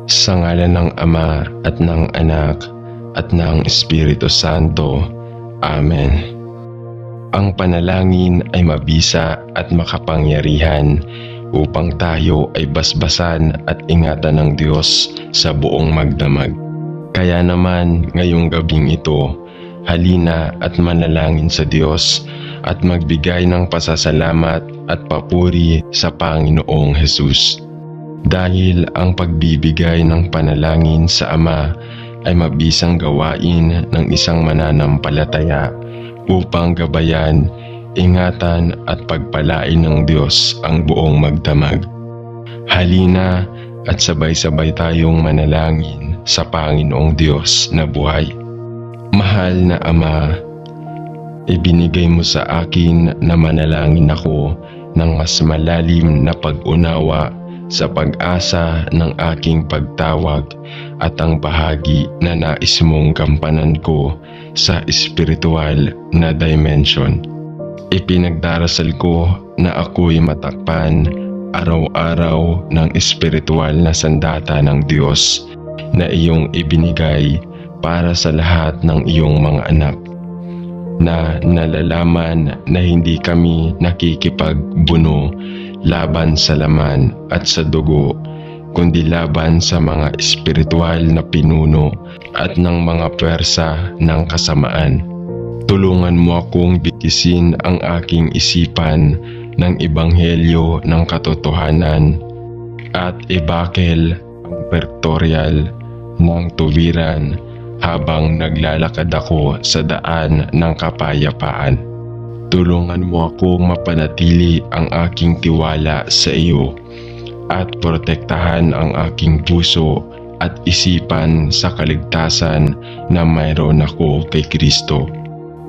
Sa ngalan ng Ama at ng Anak at ng Espiritu Santo. Amen. Ang panalangin ay mabisa at makapangyarihan upang tayo ay basbasan at ingatan ng Diyos sa buong magdamag. Kaya naman ngayong gabing ito, halina at manalangin sa Diyos at magbigay ng pasasalamat at papuri sa Panginoong Hesus. Dahil ang pagbibigay ng panalangin sa Ama ay mabisang gawain ng isang mananampalataya upang gabayan, ingatan at pagpalain ng Diyos ang buong magdamag. Halina at sabay-sabay tayong manalangin sa Panginoong Diyos na buhay. Mahal na Ama, ibinigay mo sa akin na manalangin ako ng mas malalim na pag-unawa sa pag-asa ng aking pagtawag at ang bahagi na nais mong gampanan ko sa espiritual na dimension. Ipinagdarasal ko na ako'y matakpan araw-araw ng espiritual na sandata ng Diyos na iyong ibinigay para sa lahat ng iyong mga anak, na nalalaman na hindi kami nakikipagbuno laban sa laman at sa dugo, kundi laban sa mga espiritual na pinuno at ng mga pwersa ng kasamaan. Tulungan mo akong bitisin ang aking isipan ng ebanghelyo ng katotohanan at ibakel ang pertorial ng tuwiran habang naglalakad ako sa daan ng kapayapaan. Tulungan mo akong mapanatili ang aking tiwala sa iyo at protektahan ang aking puso at isipan sa kaligtasan na mayroon ako kay Kristo.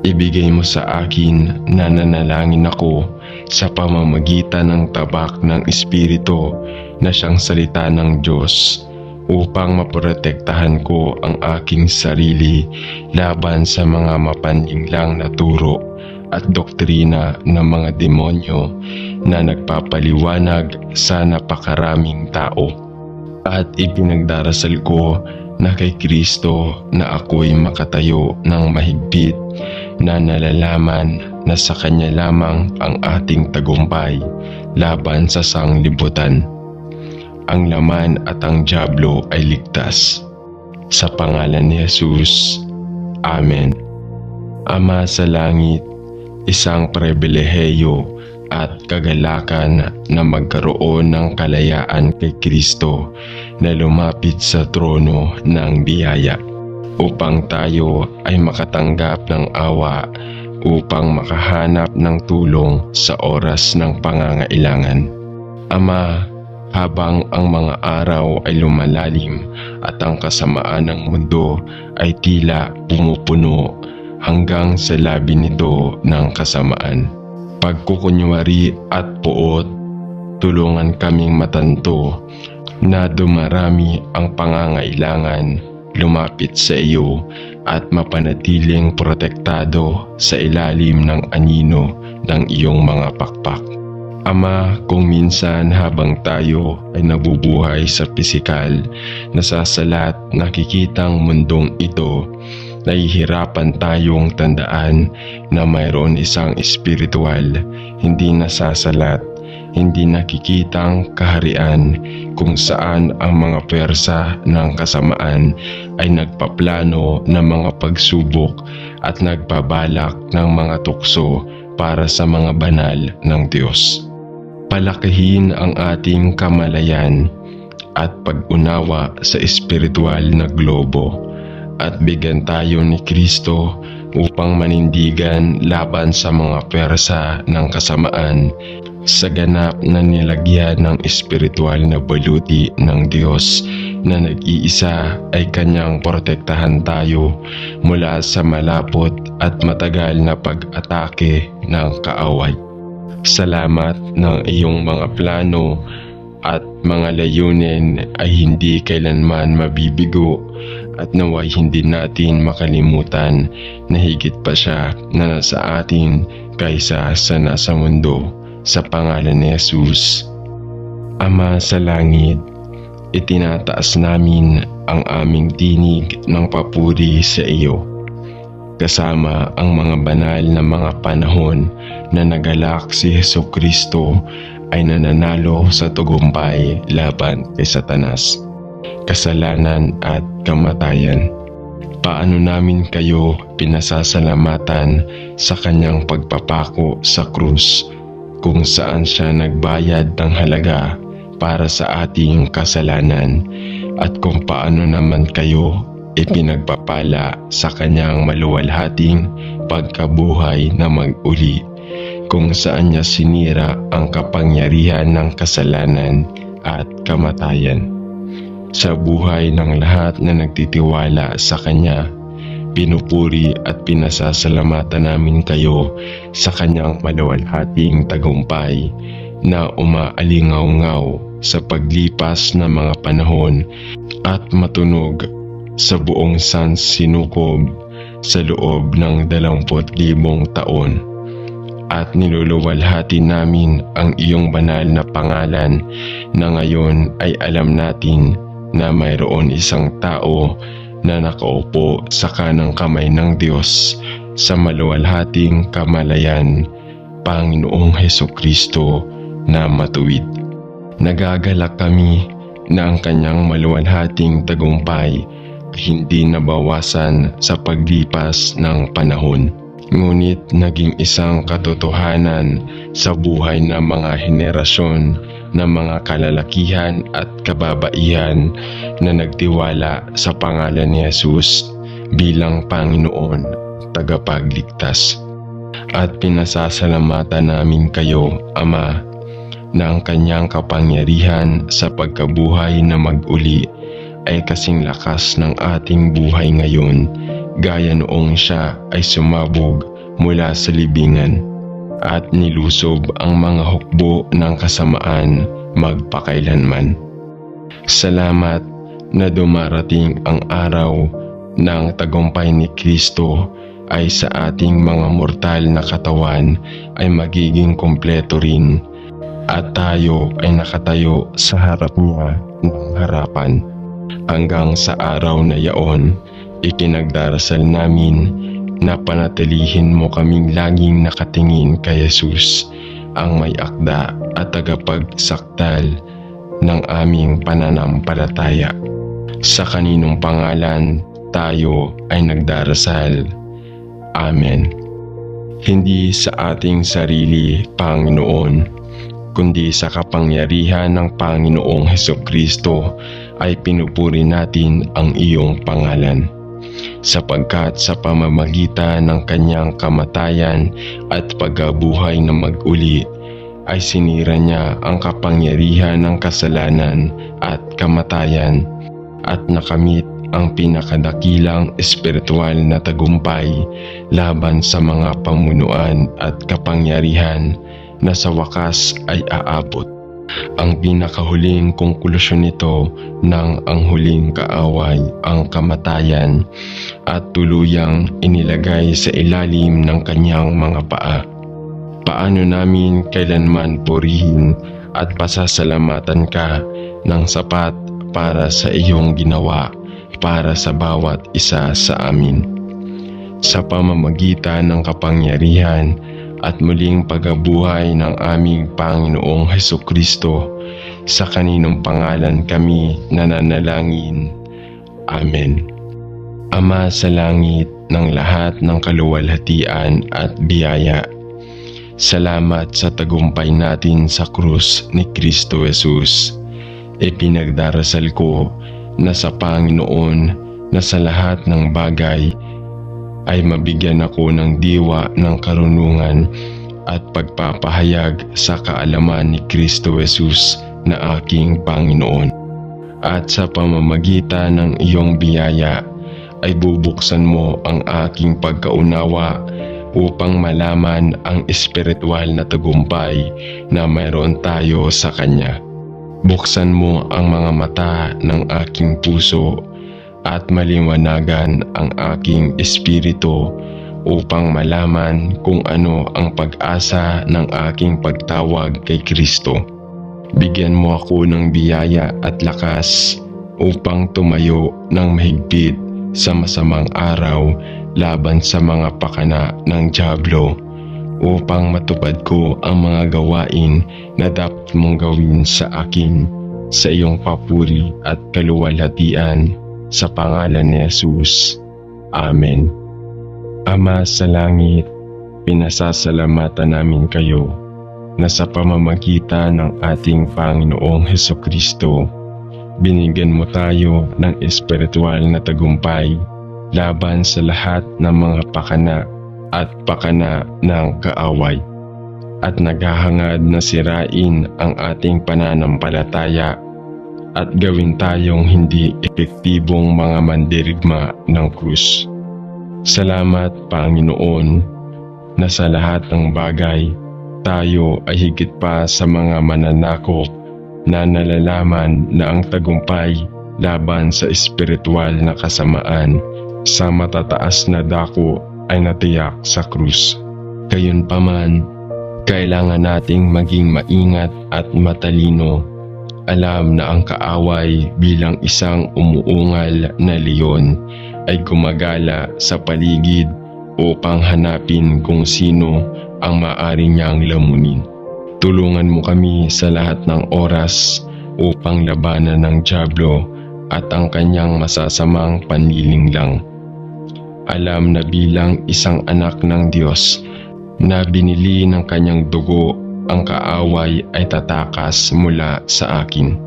Ibigay mo sa akin na nanalangin ako sa pamamagitan ng tabak ng Espiritu na siyang salita ng Diyos upang maprotektahan ko ang aking sarili laban sa mga mapanlinlang na turo at doktrina ng mga demonyo na nagpapaliwanag sa napakaraming tao. At ipinagdarasal ko na kay Kristo na ako'y makatayo ng mahigpit na nalalaman na sa Kanya lamang ang ating tagumpay laban sa sanglibutan. Ang laman at ang dyablo ay ligtas. Sa pangalan ni Jesus. Amen. Ama sa langit, isang pribilehiyo at kagalakan na magkaroon ng kalayaan kay Kristo na lumapit sa trono ng biyaya upang tayo ay makatanggap ng awa upang makahanap ng tulong sa oras ng pangangailangan. Ama, habang ang mga araw ay lumalalim at ang kasamaan ng mundo ay tila pumupuno hanggang sa labi nito ng kasamaan, pagkukunwari at puot, tulungan kaming matanto na dumarami ang pangangailangan, lumapit sa iyo at mapanatiling protektado sa ilalim ng anino ng iyong mga pakpak. Ama, kung minsan habang tayo ay nabubuhay sa pisikal, nasasalat, nakikitang mundong ito, nahihirapan tayong tandaan na mayroon isang espiritual, hindi nasasalat, hindi nakikitang kaharian kung saan ang mga pwersa ng kasamaan ay nagpaplano ng mga pagsubok at nagbabalak ng mga tukso para sa mga banal ng Diyos. Palakihin ang ating kamalayan at pag-unawa sa espiritual na globo at bigyan tayo ni Kristo upang manindigan laban sa mga pwersa ng kasamaan sa ganap na nilagyan ng espiritual na baluti ng Diyos na nag-iisa ay Kanyang protektahan tayo mula sa malapot at matagal na pag-atake ng kaaway. Salamat ng iyong mga plano at mga layunin ay hindi kailanman mabibigo at naway hindi natin makalimutan na higit pa siya na nasa atin kaysa sa nasa mundo. Sa pangalan ni Jesus. Ama sa langit, itinataas namin ang aming tinig ng papuri sa iyo. Kasama ang mga banal na mga panahon na nagalak si Hesukristo ay nananalo sa tagumpay laban kay Satanas, kasalanan at kamatayan. Paano namin kayo pinasasalamatan sa kanyang pagpapako sa krus, kung saan siya nagbayad ng halaga para sa ating kasalanan, at kung paano naman kayo ipinagpapala sa kanyang maluwalhating pagkabuhay na mag-uli, kung saan niya sinira ang kapangyarihan ng kasalanan at kamatayan. Sa buhay ng lahat na nagtitiwala sa kanya, pinupuri at pinasasalamatan namin kayo sa kanyang maluwalhating tagumpay na umaalingaw-ngaw sa paglipas ng mga panahon at matunog sa buong sansinukob sa loob ng 20,000 taon. At niluluwalhati namin ang iyong banal na pangalan na ngayon ay alam natin na mayroon isang tao na nakaupo sa kanang kamay ng Diyos sa maluwalhating kamalayan, Panginoong Hesukristo na matuwid. Nagagalak kami na ang kanyang maluwalhating tagumpay hindi nabawasan sa paglipas ng panahon, ngunit naging isang katotohanan sa buhay ng mga henerasyon ng mga kalalakihan at kababaihan na nagtiwala sa pangalan ni Jesus bilang Panginoon, tagapagligtas. At pinasasalamatan namin kayo, Ama, na ang kanyang kapangyarihan sa pagkabuhay na mag-uli ay kasing lakas ng ating buhay ngayon, gaya noong siya ay sumabog mula sa libingan at nilusob ang mga hukbo ng kasamaan magpakailanman. Salamat na dumarating ang araw ng tagumpay ni Kristo ay sa ating mga mortal na katawan ay magiging kumpleto rin, at tayo ay nakatayo sa harap niya ng harapan. Hanggang sa araw na yaon, ikinagdarasal namin na panatilihin mo kaming laging nakatingin kay Jesus, ang may akda at tagapagsakdal ng aming pananampalataya. Sa kaninong pangalan tayo ay nagdarasal. Amen. Hindi sa ating sarili, Panginoon, kundi sa kapangyarihan ng Panginoong Hesukristo ay pinupuri natin ang iyong pangalan, sapagkat sa pamamagitan ng kanyang kamatayan at pagkabuhay na mag-uli ay sinira niya ang kapangyarihan ng kasalanan at kamatayan at nakamit ang pinakadakilang espiritual na tagumpay laban sa mga pamunuan at kapangyarihan na sa wakas ay aabot. Ang pinakahuling konklusyon nito ng ang huling kaaway, ang kamatayan, at tuluyang inilagay sa ilalim ng kanyang mga paa. Paano namin kailanman purihin at pasasalamatan ka ng sapat para sa iyong ginawa para sa bawat isa sa amin. Sa pamamagitan ng kapangyarihan at muling pagkabuhay ng aming Panginoong Hesukristo, sa kaninong pangalan kami nananalangin. Amen. Ama sa langit ng lahat ng kaluwalhatian at biyaya, salamat sa tagumpay natin sa krus ni Kristo Jesus. Ipinagdarasal ko na sa Panginoon na sa lahat ng bagay ay mabigyan ako ng diwa ng karunungan at pagpapahayag sa kaalaman ni Kristo Jesus na aking Panginoon. At sa pamamagitan ng iyong biyaya ay bubuksan mo ang aking pagkaunawa upang malaman ang espiritual na tagumpay na mayroon tayo sa Kanya. Buksan mo ang mga mata ng aking puso at maliwanagan ang aking espiritu upang malaman kung ano ang pag-asa ng aking pagtawag kay Kristo. Bigyan mo ako ng biyaya at lakas upang tumayo ng mahigpit sa masamang araw laban sa mga pakana ng dyablo, upang matupad ko ang mga gawain na dapat mong gawin sa akin sa iyong papuri at kaluwalhatian, sa pangalan ni Jesus. Amen. Ama sa langit, pinasasalamatan namin kayo na sa pamamagitan ng ating Panginoong Hesukristo, binigyan mo tayo ng espiritual na tagumpay laban sa lahat ng mga pakana at pakana ng kaaway, at naghahangad na sirain ang ating pananampalataya at gawin tayong hindi epektibong mga mandirigma ng krus. Salamat, Panginoon, na sa lahat ng bagay tayo ay higit pa sa mga mananakop na nalalaman na ang tagumpay laban sa espiritual na kasamaan sa matataas na dako ay natiyak sa krus. Gayunpaman, kailangan nating maging maingat at matalino. Alam na ang kaaway bilang isang umuungal na leon ay gumagala sa paligid upang hanapin kung sino ang maaari niyang lamunin. Tulungan mo kami sa lahat ng oras upang labanan ng dyablo at ang kanyang masasamang panlilinglang. Alam na bilang isang anak ng Diyos na binili ng kanyang dugo, ang kaaway ay tatakas mula sa akin.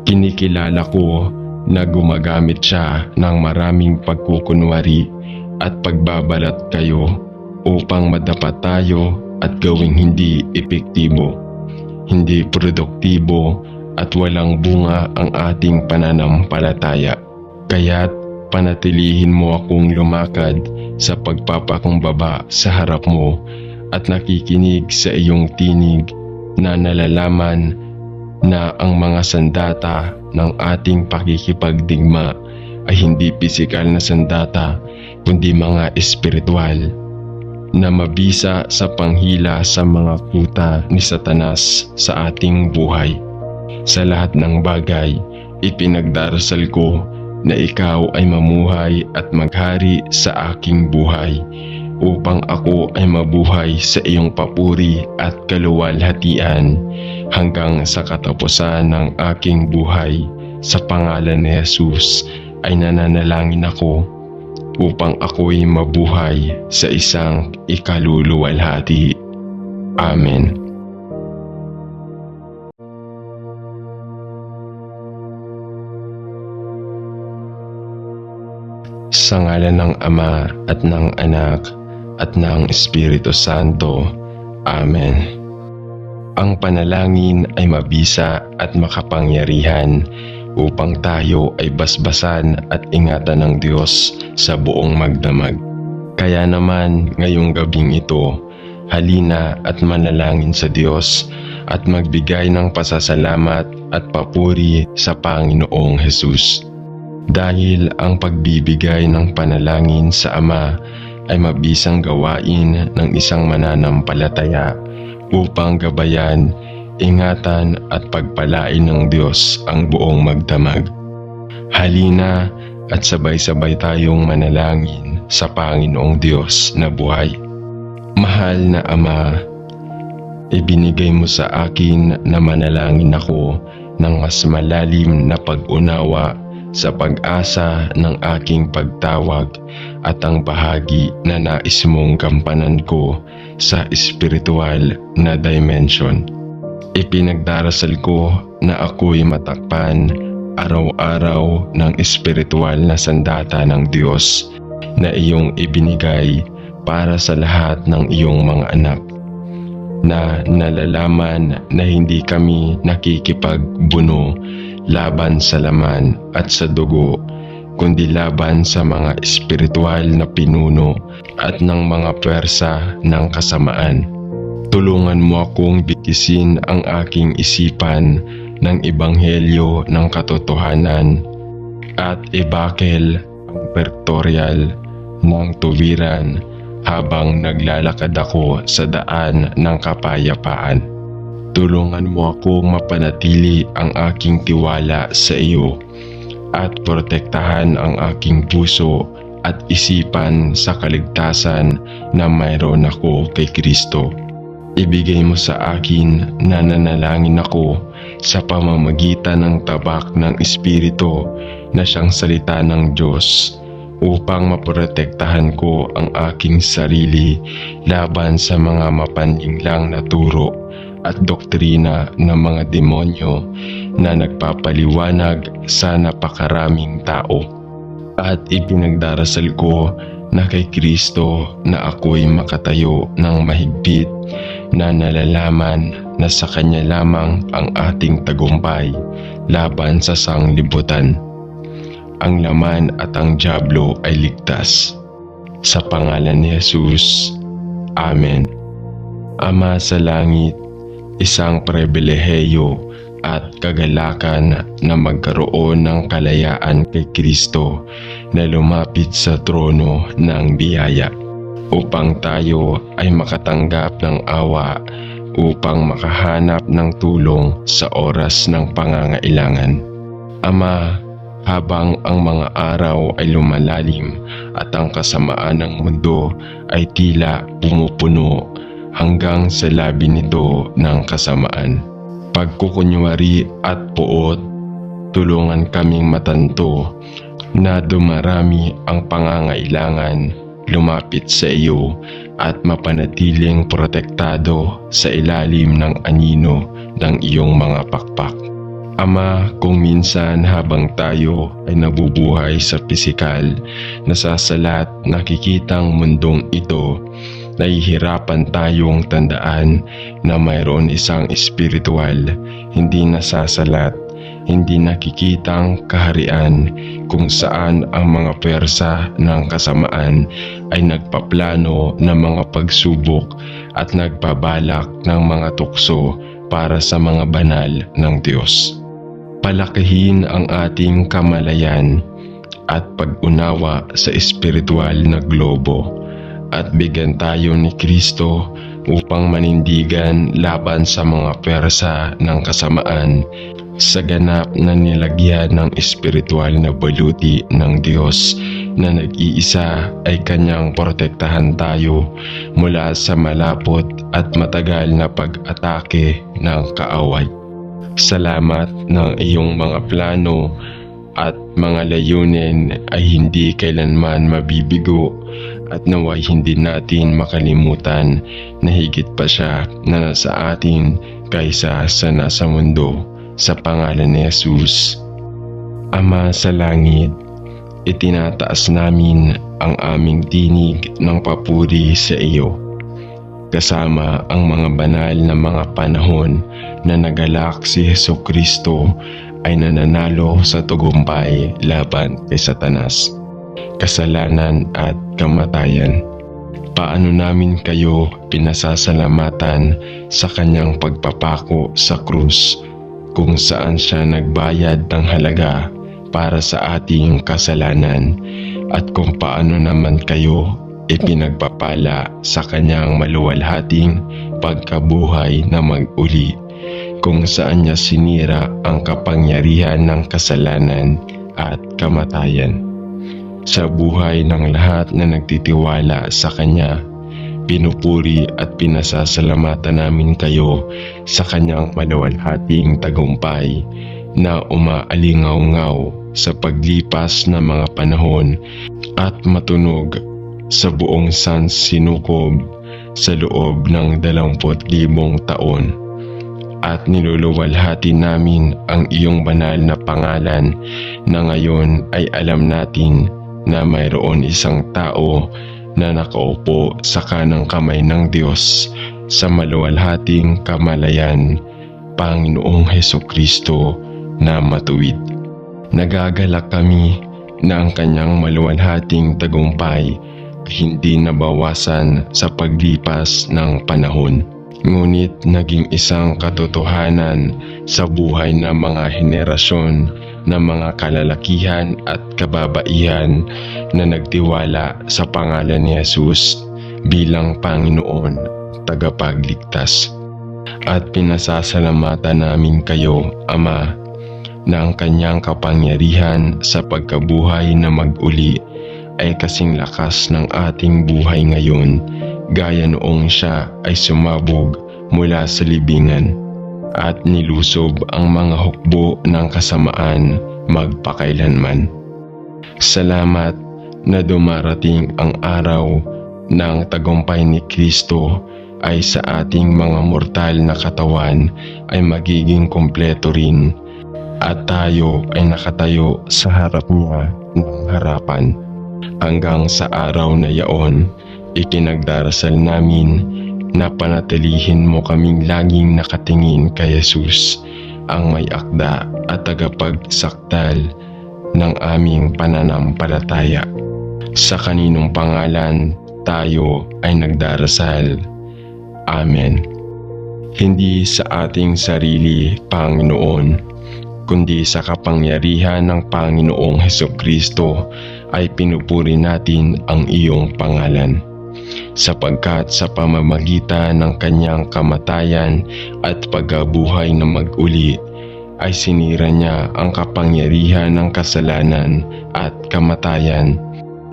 Kinikilala ko na gumagamit siya ng maraming pagkukunwari at pagbabalat kayo upang madapat tayo at gawing hindi epektibo, hindi produktibo at walang bunga ang ating pananampalataya. Kaya't panatilihin mo akong lumakad sa pagpapakumbaba sa harap mo at nakikinig sa iyong tinig, na nalalaman na ang mga sandata ng ating pakikipagdigma ay hindi pisikal na sandata kundi mga espiritual na mabisa sa panghila sa mga kuta ni Satanas sa ating buhay. Sa lahat ng bagay, ipinagdarasal ko na ikaw ay mamuhay at maghari sa aking buhay, upang ako ay mabuhay sa iyong papuri at kaluwalhatian hanggang sa katapusan ng aking buhay. Sa pangalan ni Jesus ay nananalangin ako upang ako'y mabuhay sa isang ikaluluwalhati. Amen. Sa ngalan ng Ama at ng Anak at ng Espiritu Santo. Amen. Ang panalangin ay mabisa at makapangyarihan upang tayo ay basbasan at ingatan ng Diyos sa buong magdamag. Kaya naman ngayong gabing ito, halina at manalangin sa Diyos at magbigay ng pasasalamat at papuri sa Panginoong Hesus. Dahil ang pagbibigay ng panalangin sa Ama ay mabisang gawain ng isang mananampalataya upang gabayan, ingatan at pagpalain ng Diyos ang buong magdamag. Halina at sabay-sabay tayong manalangin sa Panginoong Diyos na buhay. Mahal na Ama, ibinigay mo sa akin na manalangin ako ng mas malalim na pag-unawa sa pag-asa ng aking pagtawag at ang bahagi na nais mong gampanan ko sa espiritual na dimension. Ipinagdarasal ko na ako'y matakpan araw-araw ng espiritual na sandata ng Diyos na iyong ibinigay para sa lahat ng iyong mga anak, na nalalaman na hindi kami nakikipagbuno laban sa laman at sa dugo, kundi laban sa mga espiritual na pinuno at ng mga pwersa ng kasamaan. Tulungan mo akong bitisin ang aking isipan ng ebanghelyo ng katotohanan at ibakel ang pertorial ng tuwiran habang naglalakad ako sa daan ng kapayapaan. Tulungan mo akong mapanatili ang aking tiwala sa iyo at protektahan ang aking puso at isipan sa kaligtasan na mayroon ako kay Kristo. Ibigay mo sa akin na nanalangin ako sa pamamagitan ng tabak ng Espiritu na siyang salita ng Diyos upang maprotektahan ko ang aking sarili laban sa mga mapanlinlang na turo at doktrina ng mga demonyo na nagpapaliwanag sa napakaraming tao. At ipinagdarasal ko na kay Kristo na ako'y makatayo ng mahigpit na nalalaman na sa Kanya lamang ang ating tagumpay laban sa sanglibutan. Ang laman at ang dyablo ay ligtas. Sa pangalan ni Jesus. Amen. Ama sa langit, isang pribilehiyo at kagalakan na magkaroon ng kalayaan kay Kristo na lumapit sa trono ng biyaya upang tayo ay makatanggap ng awa upang makahanap ng tulong sa oras ng pangangailangan. Ama, habang ang mga araw ay lumalalim at ang kasamaan ng mundo ay tila pumupuno hanggang sa labi nito ng kasamaan, pagkukunwari at puot, tulungan kaming matanto na dumarami ang pangangailangan, lumapit sa iyo at mapanatiling protektado sa ilalim ng anino ng iyong mga pakpak. Ama, kung minsan habang tayo ay nabubuhay sa pisikal, nasasalat, nakikitang mundong ito, nahihirapan tayong tandaan na mayroon isang espiritual, hindi nasasalat, hindi nakikitang kaharian kung saan ang mga pwersa ng kasamaan ay nagpaplano ng mga pagsubok at nagbabalak ng mga tukso para sa mga banal ng Diyos. Palakihin ang ating kamalayan at pag-unawa sa espiritual na globo at bigyan tayo ni Kristo upang manindigan laban sa mga pwersa ng kasamaan sa ganap na nilagyan ng espiritual na baluti ng Diyos na nag-iisa ay Kanyang protektahan tayo mula sa malapot at matagal na pag-atake ng kaaway. Salamat ng iyong mga plano at mga layunin ay hindi kailanman mabibigo at naway hindi natin makalimutan na higit pa siya na nasa atin kaysa sa nasa mundo. Sa pangalan ni Jesus. Ama sa langit, itinataas namin ang aming tinig ng papuri sa iyo. Kasama ang mga banal na mga panahon na nagalak si Jesucristo ay nananalo sa tagumpay laban kay Satanas, kasalanan at kamatayan. Paano namin kayo pinasasalamatan sa Kanyang pagpapako sa krus kung saan siya nagbayad ng halaga para sa ating kasalanan at kung paano naman kayo ipinagpapala sa Kanyang maluwalhating pagkabuhay na mag-uli kung saan niya sinira ang kapangyarihan ng kasalanan at kamatayan. Sa buhay ng lahat na nagtitiwala sa Kanya, pinupuri at pinasasalamatan namin kayo sa Kanyang maluwalhating tagumpay na umaalingaw-ngaw sa paglipas ng mga panahon at matunog sa buong sansinukob sa loob ng 20,000 taon. At niluluwalhati namin ang iyong banal na pangalan na ngayon ay alam natin na mayroon isang tao na nakaupo sa kanang kamay ng Diyos sa maluwalhating kamalayan, Panginoong Hesukristo na matuwid. Nagagalak kami na ang Kanyang maluwalhating tagumpay hindi nabawasan sa paglipas ng panahon. Ngunit naging isang katotohanan sa buhay ng mga henerasyon ng mga kalalakihan at kababaihan na nagtiwala sa pangalan ni Jesus bilang Panginoon, tagapagligtas. At pinasasalamatan namin kayo, Ama, na ang kanyang kapangyarihan sa pagkabuhay na mag-uli ay kasing lakas ng ating buhay ngayon, gaya noong siya ay sumabog mula sa libingan at nilusob ang mga hukbo ng kasamaan magpakailanman. Salamat na dumarating ang araw ng tagumpay ni Kristo ay sa ating mga mortal na katawan ay magiging kumpleto rin at tayo ay nakatayo sa harap niya ng harapan. Hanggang sa araw na yaon, ikinagdarasal namin na panatilihin mo kaming laging nakatingin kay Jesus, ang may akda at tagapagsakdal ng aming pananampalataya. Sa kaninong pangalan tayo ay nagdarasal. Amen. Hindi sa ating sarili, Panginoon, kundi sa kapangyarihan ng Panginoong Hesukristo ay pinupuri natin ang iyong pangalan. Sapagkat sa pamamagitan ng kanyang kamatayan at pagkabuhay na mag-uli, ay sinira niya ang kapangyarihan ng kasalanan at kamatayan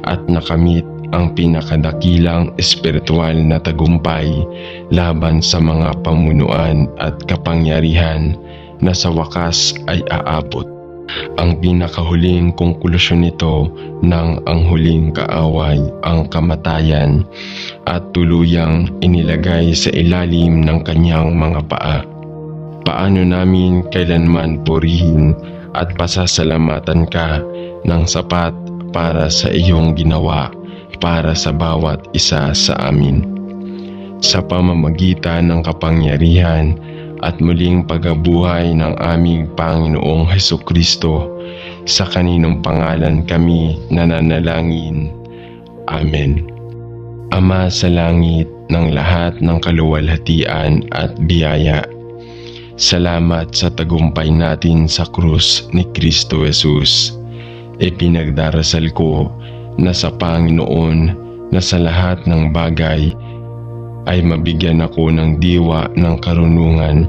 at nakamit ang pinakadakilang espiritual na tagumpay laban sa mga pamunuan at kapangyarihan na sa wakas ay aabot. Ang pinakahuling konklusyon nito ng ang huling kaaway, ang kamatayan, at tuluyang inilagay sa ilalim ng kanyang mga paa. Paano namin kailanman purihin at pasasalamatan ka ng sapat para sa iyong ginawa para sa bawat isa sa amin. Sa pamamagitan ng kapangyarihan at muling pagkabuhay ng aming Panginoong Hesukristo, sa kaninong pangalan kami nananalangin. Amen. Ama sa langit ng lahat ng kaluwalhatian at biyaya, salamat sa tagumpay natin sa krus ni Kristo Jesus. Ipinagdarasal ko na sa Panginoon na sa lahat ng bagay ay mabigyan ako ng diwa ng karunungan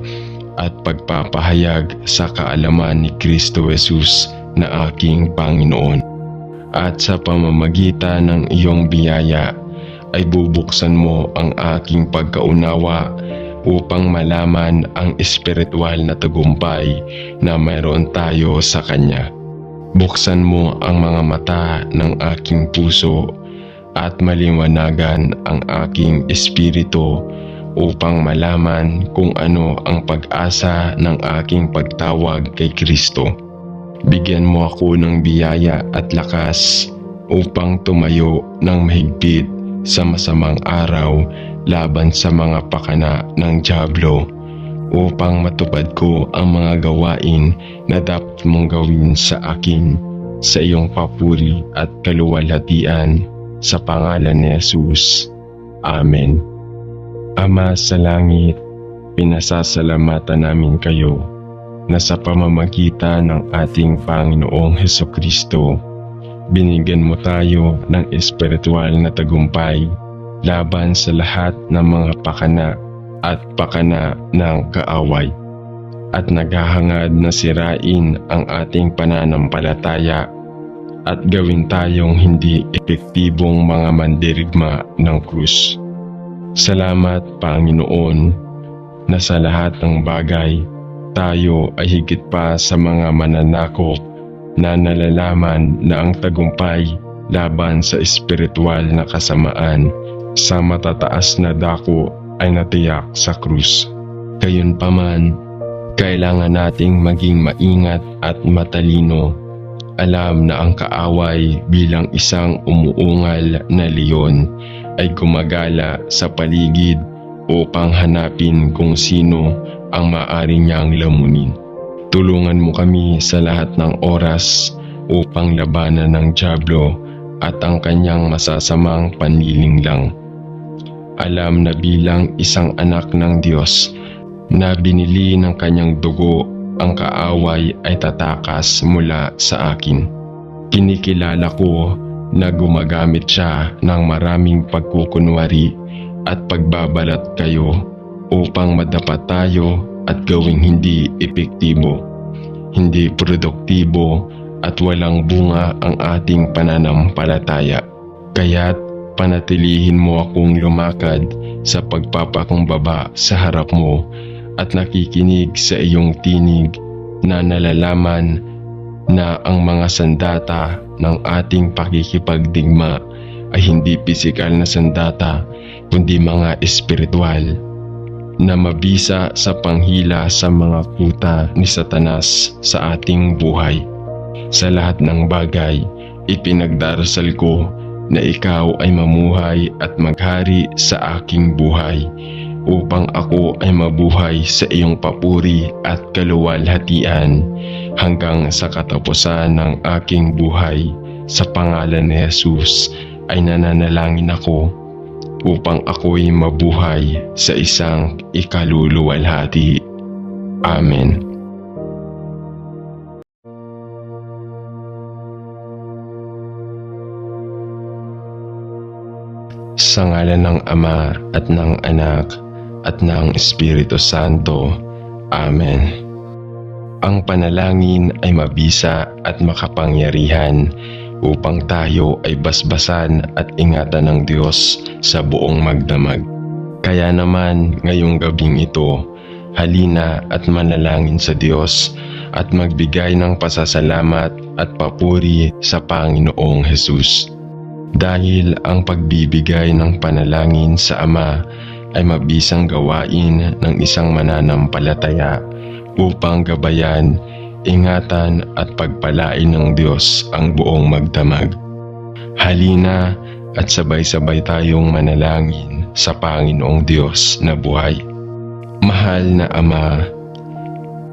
at pagpapahayag sa kaalaman ni Kristo Jesus na aking Panginoon. At sa pamamagitan ng iyong biyaya ay bubuksan mo ang aking pagkaunawa upang malaman ang espiritual na tagumpay na mayroon tayo sa Kanya. Buksan mo ang mga mata ng aking puso at maliwanagan ang aking espiritu upang malaman kung ano ang pag-asa ng aking pagtawag kay Kristo. Bigyan mo ako ng biyaya at lakas upang tumayo ng mahigpit sa masamang araw laban sa mga pakana ng dyablo, upang matupad ko ang mga gawain na dapat mong gawin sa akin sa iyong papuri at kaluwalhatian, sa pangalan ni Jesus. Amen. Ama sa langit, pinasasalamatan namin kayo na sa pamamagitan ng ating Panginoong Hesukristo, binigyan mo tayo ng espiritual na tagumpay laban sa lahat ng mga pakana at pakana ng kaaway, at naghahangad na sirain ang ating pananampalataya at gawin tayong hindi epektibong mga mandirigma ng krus. Salamat, Panginoon, na sa lahat ng bagay tayo ay higit pa sa mga mananakop na nalalaman na ang tagumpay laban sa espiritual na kasamaan sa matataas na dako ay natiyak sa krus. Gayunpaman, kailangan nating maging maingat at matalino. Alam na ang kaaway bilang isang umuungal na leon ay gumagala sa paligid upang hanapin kung sino ang maaari niyang lamunin. Tulungan mo kami sa lahat ng oras upang labanan ng dyablo at ang kanyang masasamang panlilinglang. Alam na bilang isang anak ng Diyos na binili ng kanyang dugo, ang kaaway ay tatakas mula sa akin. Kinikilala ko na gumagamit siya ng maraming pagkukunwari at pagbabalat kayo upang madapat tayo at gawing hindi epektibo, hindi produktibo at walang bunga ang ating pananampalataya. Kaya't panatilihin mo akong lumakad sa pagpapakumbaba sa harap mo at nakikinig sa iyong tinig na nalalaman na ang mga sandata ng ating pakikipagdigma ay hindi pisikal na sandata kundi mga espiritual na mabisa sa panghila sa mga kuta ni Satanas sa ating buhay. Sa lahat ng bagay, ipinagdarasal ko na ikaw ay mamuhay at maghari sa aking buhay upang ako ay mabuhay sa iyong papuri at kaluwalhatian hanggang sa katapusan ng aking buhay. Sa pangalan ni Jesus ay nananalangin ako upang ako'y mabuhay sa isang ikaluluwalhati. Amen. Sa ngalan ng Ama at ng Anak at ng Espiritu Santo. Amen. Ang panalangin ay mabisa at makapangyarihan upang tayo ay basbasan at ingatan ng Diyos sa buong magdamag. Kaya naman ngayong gabing ito, halina at manalangin sa Diyos at magbigay ng pasasalamat at papuri sa Panginoong Hesus. Dahil ang pagbibigay ng panalangin sa Ama ay mabisang gawain ng isang mananampalataya upang gabayan, ingatan at pagpalain ng Diyos ang buong magdamag. Halina at sabay-sabay tayong manalangin sa Panginoong Diyos na buhay. Mahal na Ama,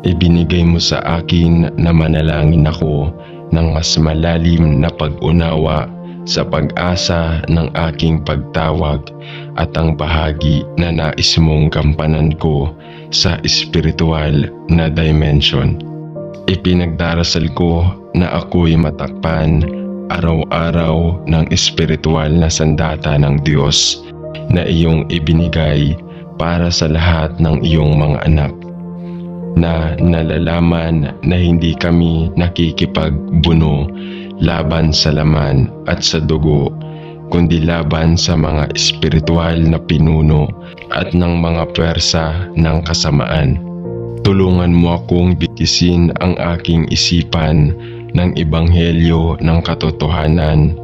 ibinigay mo sa akin na manalangin ako ng mas malalim na pag-unawa sa pag-asa ng aking pagtawag at ang bahagi na nais mong gampanan ko sa espiritual na dimension. Ipinagdarasal ko na ako'y matakpan araw-araw ng espiritual na sandata ng Diyos na iyong ibinigay para sa lahat ng iyong mga anak, na nalalaman na hindi kami nakikipagbuno laban sa laman at sa dugo, kundi laban sa mga espiritual na pinuno at ng mga pwersa ng kasamaan. Tulungan mo akong bitisin ang aking isipan ng ebanghelyo ng katotohanan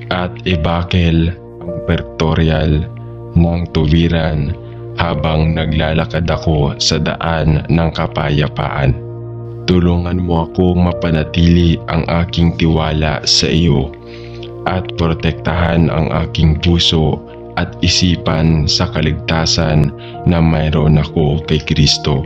at ibakel ang pertorial ng tuwiran habang naglalakad ako sa daan ng kapayapaan. Tulungan mo akong mapanatili ang aking tiwala sa iyo at protektahan ang aking puso at isipan sa kaligtasan na mayroon ako kay Kristo.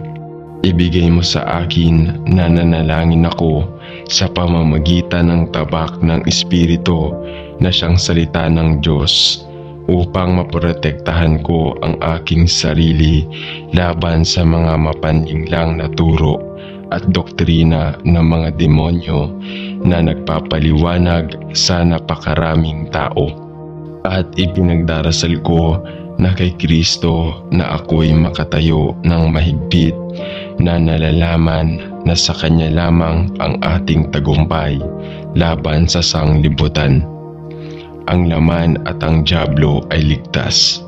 Ibigay mo sa akin na nanalangin ako sa pamamagitan ng tabak ng Espiritu na siyang salita ng Diyos upang maprotektahan ko ang aking sarili laban sa mga mapanlinlang na turo at doktrina ng mga demonyo na nagpapaliwanag sa napakaraming tao. At ipinagdarasal ko na kay Kristo na ako'y makatayo ng mahigpit na nalalaman na sa Kanya lamang ang ating tagumpay laban sa sanglibutan. Ang laman at ang dyablo ay ligtas.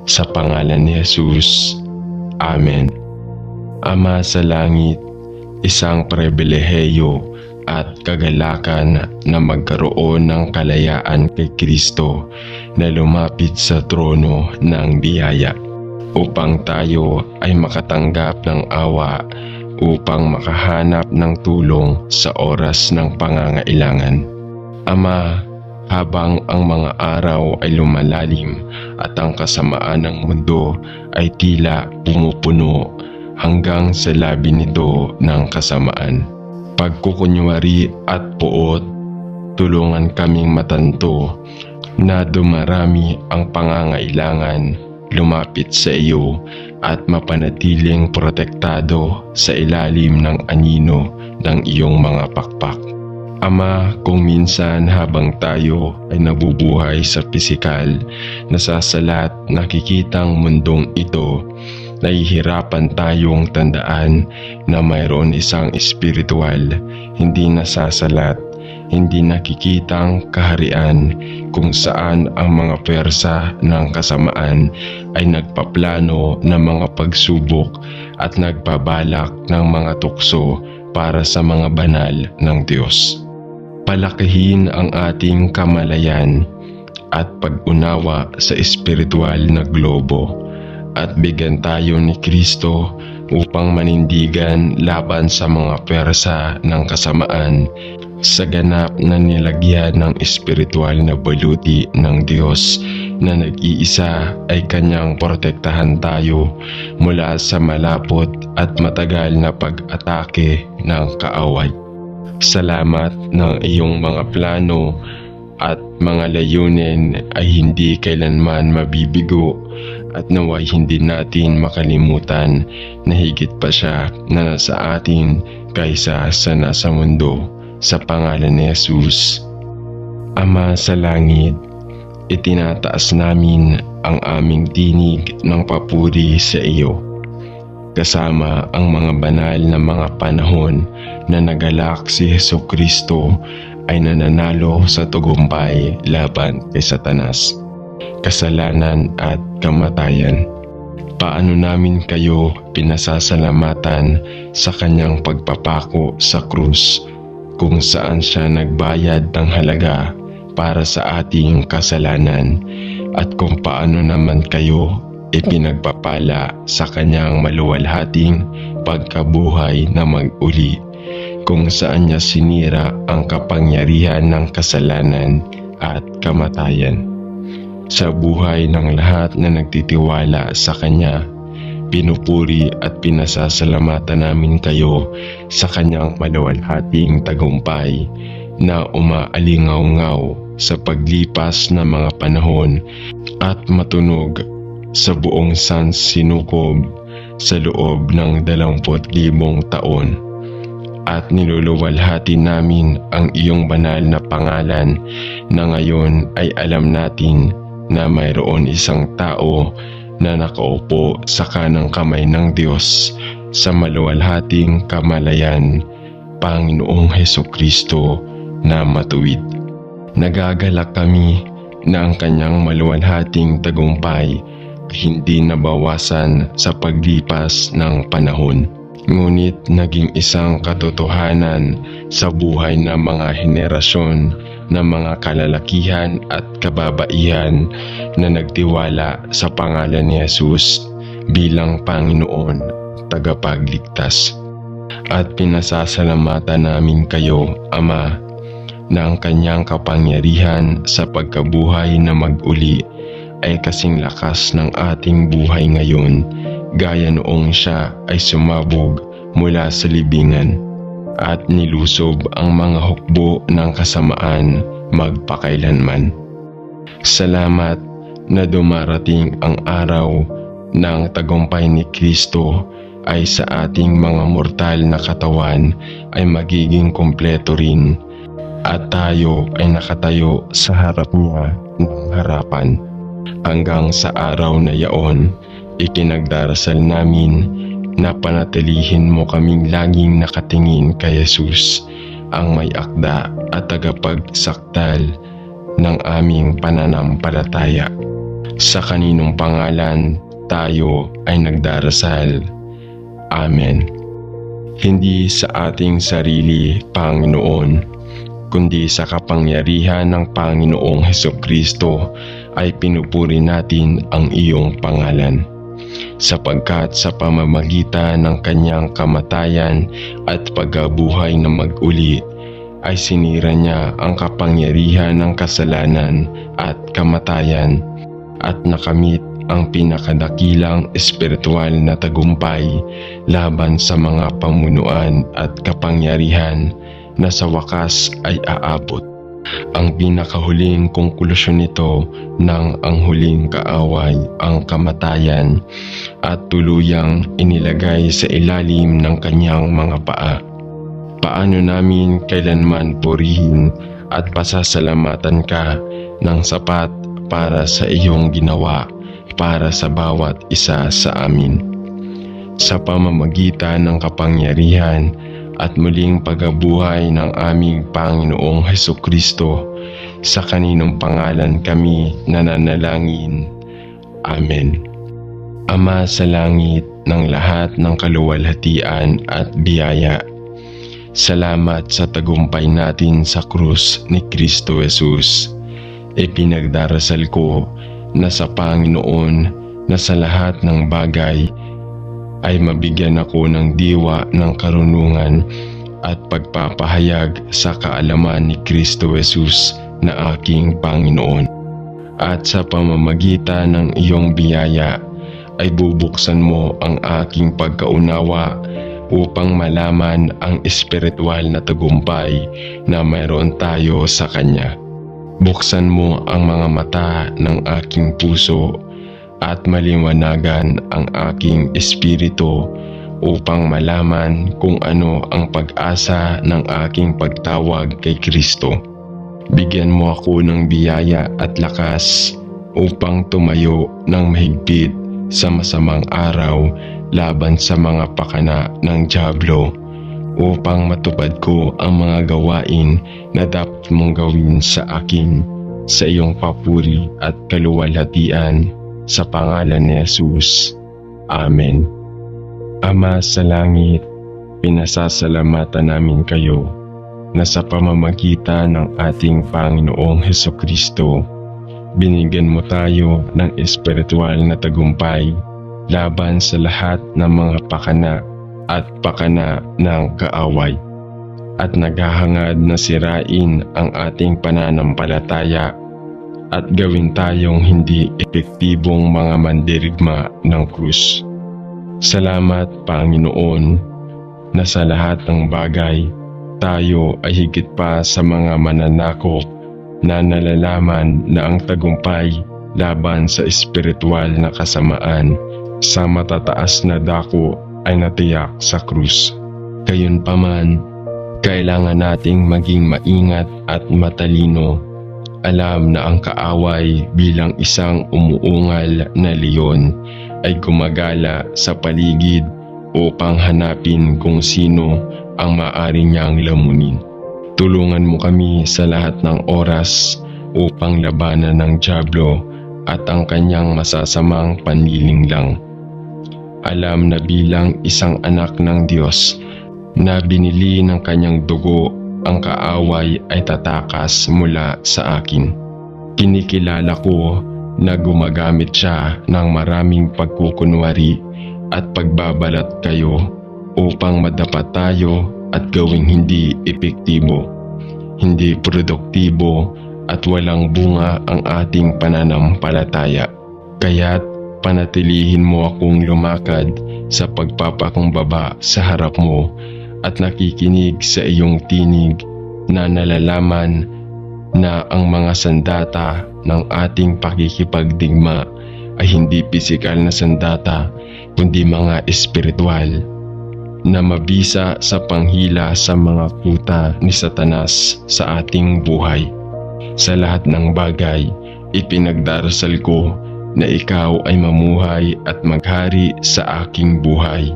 Sa pangalan ni Jesus. Amen. Ama sa langit, isang pribilehiyo at kagalakan na magkaroon ng kalayaan kay Kristo na lumapit sa trono ng biyaya upang tayo ay makatanggap ng awa upang makahanap ng tulong sa oras ng pangangailangan. Ama, habang ang mga araw ay lumalalim at ang kasamaan ng mundo ay tila pumupuno hanggang sa labi nito ng kasamaan, pagkukunwari at puot, tulungan kaming matanto na dumarami ang pangangailangan, lumapit sa iyo at mapanatiling protektado sa ilalim ng anino ng iyong mga pakpak. Ama, kung minsan habang tayo ay nabubuhay sa pisikal, nasasalat nakikitang mundong ito, nahihirapan tayong tandaan na mayroon isang espiritual, hindi nasasalat, hindi nakikitang kaharian kung saan ang mga pwersa ng kasamaan ay nagpaplano ng mga pagsubok at nagbabalak ng mga tukso para sa mga banal ng Diyos. Palakihin ang ating kamalayan at pag-unawa sa espiritual na globo at bigyan tayo ni Kristo upang manindigan laban sa mga pwersa ng kasamaan sa ganap na nilagyan ng espiritual na baluti ng Diyos na nag-iisa ay kanyang protektahan tayo mula sa malapot at matagal na pag-atake ng kaaway. Salamat ng iyong mga plano at mga layunin ay hindi kailanman mabibigo at naway hindi natin makalimutan na higit pa siya na nasa atin kaysa sa nasa mundo. Sa pangalan ni Jesus. Ama sa langit, itinataas namin ang aming tinig ng papuri sa iyo. Kasama ang mga banal na mga panahon na nagalak si Hesukristo ay nananalo sa tagumpay laban kay Satanas, kasalanan at kamatayan. Paano namin kayo pinasasalamatan sa kanyang pagpapako sa krus, kung saan siya nagbayad ng halaga para sa ating kasalanan, at kung paano naman kayo ipinagpapala sa kanyang maluwalhating pagkabuhay na mag-uli, kung saan niya sinira ang kapangyarihan ng kasalanan at kamatayan. Sa buhay ng lahat na nagtitiwala sa kanya, pinupuri at pinasasalamatan namin kayo sa kanyang maluwalhating tagumpay na umaalingaw-ngaw sa paglipas ng mga panahon at matunog sa buong sansinukob sa loob ng 20,000 taon. At niluluwalhati namin ang iyong banal na pangalan na ngayon ay alam natin na mayroon isang tao na nakaupo sa kanang kamay ng Diyos sa maluwalhating kamalayan, Panginoong Hesukristo na matuwid. Nagagalak kami na ang kanyang maluwalhating tagumpay hindi nabawasan sa paglipas ng panahon, ngunit naging isang katotohanan sa buhay ng mga henerasyon ng mga kalalakihan at kababaihan na nagtiwala sa pangalan ni Jesus bilang Panginoon, tagapagligtas. At pinasasalamatan namin kayo, Ama, na ang kanyang kapangyarihan sa pagkabuhay na mag-uli ay kasing lakas ng ating buhay ngayon, gaya noong siya ay sumabog mula sa libingan at nilusob ang mga hukbo ng kasamaan magpakailanman. Salamat na dumarating ang araw ng tagumpay ni Kristo ay sa ating mga mortal na katawan ay magiging kumpleto rin at tayo ay nakatayo sa harap niya ng harapan. Hanggang sa araw na yaon, ikinagdarasal namin na panatilihin mo kaming laging nakatingin kay Jesus, ang may akda at tagapagsakdal ng aming pananampalataya. Sa kaninong pangalan tayo ay nagdarasal. Amen. Hindi sa ating sarili, Panginoon, kundi sa kapangyarihan ng Panginoong Hesukristo ay pinupuri natin ang iyong pangalan. Sapagkat sa pamamagitan ng kanyang kamatayan at pagkabuhay na mag-uli ay sinira niya ang kapangyarihan ng kasalanan at kamatayan at nakamit ang pinakadakilang espiritual na tagumpay laban sa mga pamunuan at kapangyarihan na sa wakas ay aabot. Ang pinakahuling konklusyon nito ng ang huling kaaway, ang kamatayan, at tuluyang inilagay sa ilalim ng kanyang mga paa. Paano namin kailanman purihin at pasasalamatan ka ng sapat para sa iyong ginawa para sa bawat isa sa amin. sa pamamagitan ng kapangyarihan at muling pagkabuhay ng aming Panginoong Hesukristo, sa kaninong pangalan kami nananalangin. Amen. Ama sa langit, ng lahat ng kaluwalhatian at biyaya, salamat sa tagumpay natin sa krus ni Kristo Jesus. Ipinagdarasal ko na sa Panginoon na sa lahat ng bagay ay mabigyan ako ng diwa ng karunungan at pagpapahayag sa kaalaman ni Kristo Jesus na aking Panginoon. At sa pamamagitan ng iyong biyaya ay bubuksan mo ang aking pagkaunawa upang malaman ang espiritual na tagumpay na mayroon tayo sa Kanya. Buksan mo ang mga mata ng aking puso at maliwanagan ang aking espiritu upang malaman kung ano ang pag-asa ng aking pagtawag kay Kristo. Bigyan mo ako ng biyaya at lakas upang tumayo ng mahigpit sa masamang araw laban sa mga pakana ng dyablo, upang matupad ko ang mga gawain na dapat mong gawin sa akin sa iyong papuri at kaluwalhatian, sa pangalan ni Jesus. Amen. Ama sa langit, pinasasalamatan namin kayo na sa pamamagitan ng ating Panginoong Hesukristo, binigyan mo tayo ng espiritual na tagumpay laban sa lahat ng mga pakana at pakana ng kaaway, at naghahangad na sirain ang ating pananampalataya at gawin tayong hindi epektibong mga mandirigma ng krus. Salamat, Panginoon, na sa lahat ng bagay tayo ay higit pa sa mga mananakop na nalalaman na ang tagumpay laban sa espiritual na kasamaan sa matataas na dako ay natiyak sa krus. Gayunpaman, kailangan nating maging maingat at matalino. Alam na ang kaaway bilang isang umuungal na leon ay gumagala sa paligid upang hanapin kung sino ang maaari niyang lamunin. Tulungan mo kami sa lahat ng oras upang labanan ng dyablo at ang kanyang masasamang panlilinglang. Alam na bilang isang anak ng Diyos na binili ng kanyang dugo, ang kaaway ay tatakas mula sa akin. Kinikilala ko na gumagamit siya ng maraming pagkukunwari at pagbabalat kayo upang madapat tayo at gawing hindi epektibo, hindi produktibo at walang bunga ang ating pananampalataya. Kaya't panatilihin mo akong lumakad sa pagpapakumbaba sa harap mo at nakikinig sa iyong tinig na nalalaman na ang mga sandata ng ating pakikipagdigma ay hindi pisikal na sandata kundi mga espiritual na mabisa sa panghila sa mga kuta ni Satanas sa ating buhay. Sa lahat ng bagay, ipinagdarasal ko na ikaw ay mamuhay at maghari sa aking buhay,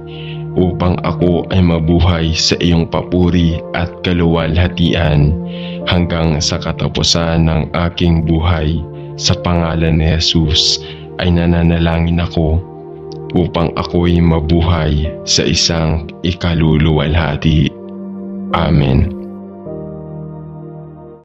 upang ako ay mabuhay sa iyong papuri at kaluwalhatian hanggang sa katapusan ng aking buhay. Sa pangalan ni Jesus ay nananalangin ako upang ako'y mabuhay sa isang ikaluluwalhati. Amen.